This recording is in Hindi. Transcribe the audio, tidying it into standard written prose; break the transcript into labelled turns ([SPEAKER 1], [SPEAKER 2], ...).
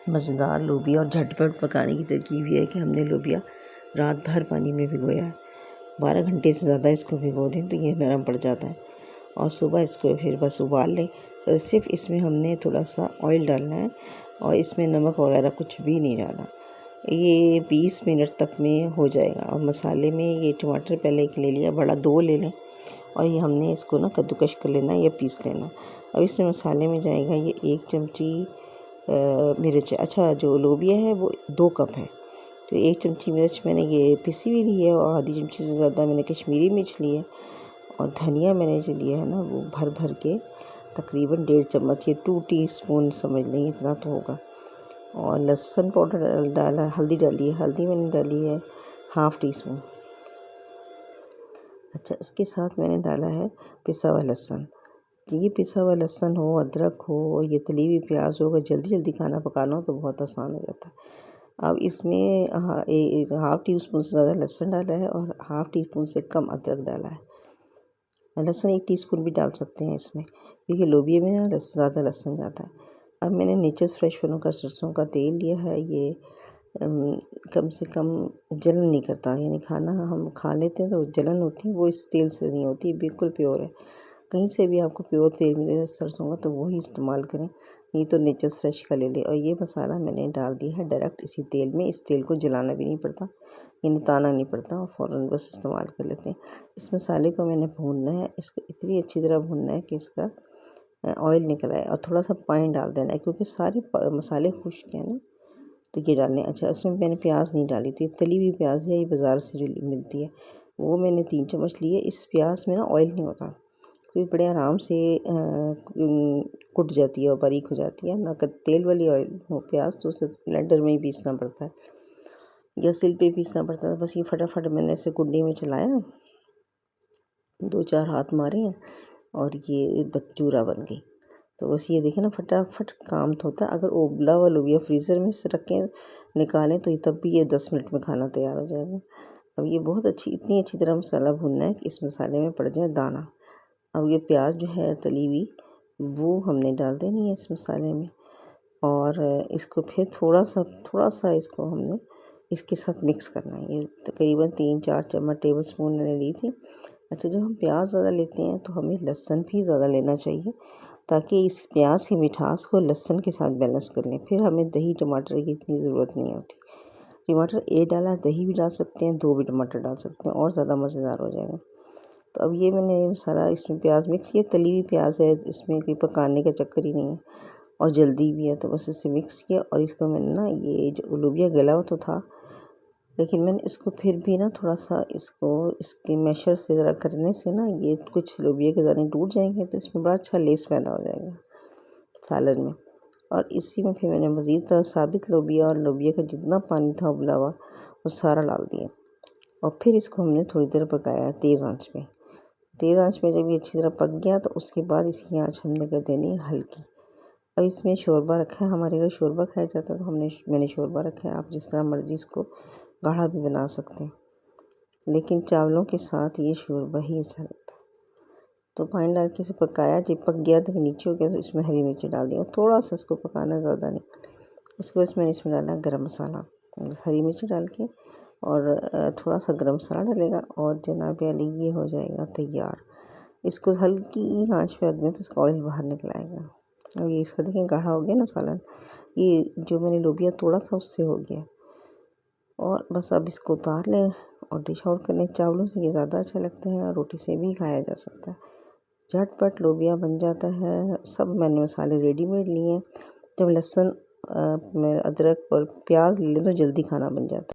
[SPEAKER 1] मज़ेदार लोबिया और झटपट पकाने की तरकीब ये है कि हमने लोबिया रात भर पानी में भिगोया है। 12 घंटे से ज़्यादा इसको भिगो दें तो ये नरम पड़ जाता है और सुबह इसको फिर बस उबाल लें। तो सिर्फ इसमें हमने थोड़ा सा ऑयल डालना है और इसमें नमक वगैरह कुछ भी नहीं डालना। ये 20 मिनट तक में हो जाएगा। और मसाले में ये टमाटर पहले एक ले लिया, बड़ा 2 ले लें और ये हमने इसको ना कद्दूकश कर लेना या पीस लेना। अब इसमें मसाले में जाएगा ये 1 चमची मिर्च। अच्छा, जो लोबिया है वो 2 कप है, तो 1 चमची मिर्च मैंने ये पिसी हुई ली है और आधी चमची से ज़्यादा मैंने कश्मीरी मिर्च ली है। और धनिया मैंने जो लिया है ना वो भर भर के तकरीबन 1.5 चम्मच, ये 2 टीस्पून समझ लें, इतना तो होगा। और लहसुन पाउडर डाला, हल्दी डाली है, हल्दी मैंने डाली है 1/2 टीस्पून। अच्छा, इसके साथ मैंने डाला है पिसा हुआ लहसुन। ये पिसा हुआ लहसुन हो, अदरक हो और ये तली हुई प्याज हो, अगर जल्दी जल्दी खाना पकाना हो तो बहुत आसान हो जाता है। अब इसमें 1/2 टीस्पून से ज़्यादा लहसुन डाला है और 1/2 टीस्पून से कम अदरक डाला है। लहसुन 1 टीस्पून भी डाल सकते हैं इसमें, क्योंकि लोबिया में ना ज़्यादा लहसुन जाता है। अब मैंने नेचर्स फ्रेश फलों का सरसों का तेल लिया है। ये कम से कम जलन नहीं करता, यानी खाना हम खा लेते हैं तो जलन होती है, वो इस तेल से नहीं होती, बिल्कुल प्योर है। कहीं से भी आपको प्योर तेल मिले सरसों का तो वही इस्तेमाल करें, नहीं तो नेचर्स फ्रेश का ले लें। और ये मसाला मैंने डाल दिया है डायरेक्ट इसी तेल में। इस तेल को जलाना भी नहीं पड़ता, यानी ताना नहीं पड़ता और फ़ौरन बस इस्तेमाल कर लेते हैं। इस मसाले को मैंने भूनना है, इसको इतनी अच्छी तरह भूनना है कि इसका ऑयल निकल आए और थोड़ा सा पानी डाल देना है, क्योंकि सारे मसाले खुश्क हैं ना, तो ये डालने। अच्छा, इसमें मैंने प्याज नहीं डाली, तो ये तली हुई प्याज है, ये बाज़ार से जो मिलती है वो मैंने 3 चम्मच ली है। इस प्याज में ना ऑयल नहीं होता, तो ये बड़े आराम से कुट जाती है और बारीक हो जाती है ना। तेल वाली ऑयल हो प्याज तो उसे ब्लेंडर में ही पीसना पड़ता है या सिल पे पीसना पड़ता है। बस ये फटाफट मैंने इसे कुंडी में चलाया, 2-4 हाथ मारे और ये चूरा बन गई। तो बस ये देखें ना, फटाफट काम तो होता है। अगर उबला हुआ लोबिया फ्रीज़र में से रखें निकालें तो ये तब भी ये 10 मिनट में खाना तैयार हो जाएगा। अब ये बहुत इतनी अच्छी तरह मसाला भूनना है कि इस मसाले में पड़ जाए दाना। अब ये प्याज जो है तली हुई वो हमने डाल देनी है इस मसाले में और इसको फिर थोड़ा सा इसको हमने इसके साथ मिक्स करना है। ये तकरीबन 3-4 चम्मच टेबल स्पून मैंने ली थी। अच्छा, जब हम प्याज ज़्यादा लेते हैं तो हमें लहसुन भी ज़्यादा लेना चाहिए, ताकि इस प्याज की मिठास को लहसुन के साथ बैलेंस कर लें। फिर हमें दही टमाटर की इतनी ज़रूरत नहीं होती। टमाटर 1 डाला, दही भी डाल सकते हैं, 2 भी टमाटर डाल सकते हैं और ज़्यादा मज़ेदार हो जाएगा। तो अब ये मैंने मसाला इसमें प्याज मिक्स किया, तली हुई प्याज है, इसमें कोई पकाने का चक्कर ही नहीं है और जल्दी भी है, तो बस इसे मिक्स किया। और इसको मैंने ना, ये जो लोबिया गला हुआ तो था, लेकिन मैंने इसको फिर भी ना थोड़ा सा इसको इसके मैशर से ज़रा करने से ना ये कुछ लोबिया के दाने टूट जाएंगे, तो इसमें बड़ा अच्छा लेस पैदा हो जाएगा सालन में। और इसी में फिर मैंने मज़ीद साबित लोबिया और लोबिया का जितना पानी था उबला हुआ वो सारा डाल दिया और फिर इसको हमने थोड़ी देर पकाया तेज़ आंच पे। तेज़ आंच में जब ये अच्छी तरह पक गया तो उसके बाद इसकी आंच हमने कर देनी है हल्की। अब इसमें शोरबा रखा है, हमारे घर शोरबा खाया जाता है तो मैंने शोरबा रखा है। आप जिस तरह मर्ज़ी इसको गाढ़ा भी बना सकते हैं, लेकिन चावलों के साथ ये शोरबा ही अच्छा लगता है। तो पानी डाल के इसे पकाया, जब पक गया तो नीचे हो गया तो इसमें हरी मिर्ची डाल दी और थोड़ा सा इसको पकाना, ज़्यादा नहीं। उसके बाद मैंने इसमें डाला गरम मसाला, हरी मिर्ची डाल के और थोड़ा सा गरम मसाला डालेगा और जनाब अली ये हो जाएगा तैयार। इसको हल्की आंच पे रख दें तो इसका ऑयल बाहर निकल आएगा। अब ये इसका देखें गाढ़ा हो गया ना सालन, ये जो मैंने लोबिया तोड़ा था उससे हो गया। और बस अब इसको उतार लें और डिश आउट कर लें। चावलों से ये ज़्यादा अच्छा लगता है और रोटी से भी खाया जा सकता है। झटपट लोबिया बन जाता है। सब मैंने मसाले रेडीमेड लिए हैं। जब लहसुन अदरक और प्याज ले लें तो जल्दी खाना बन जाता है।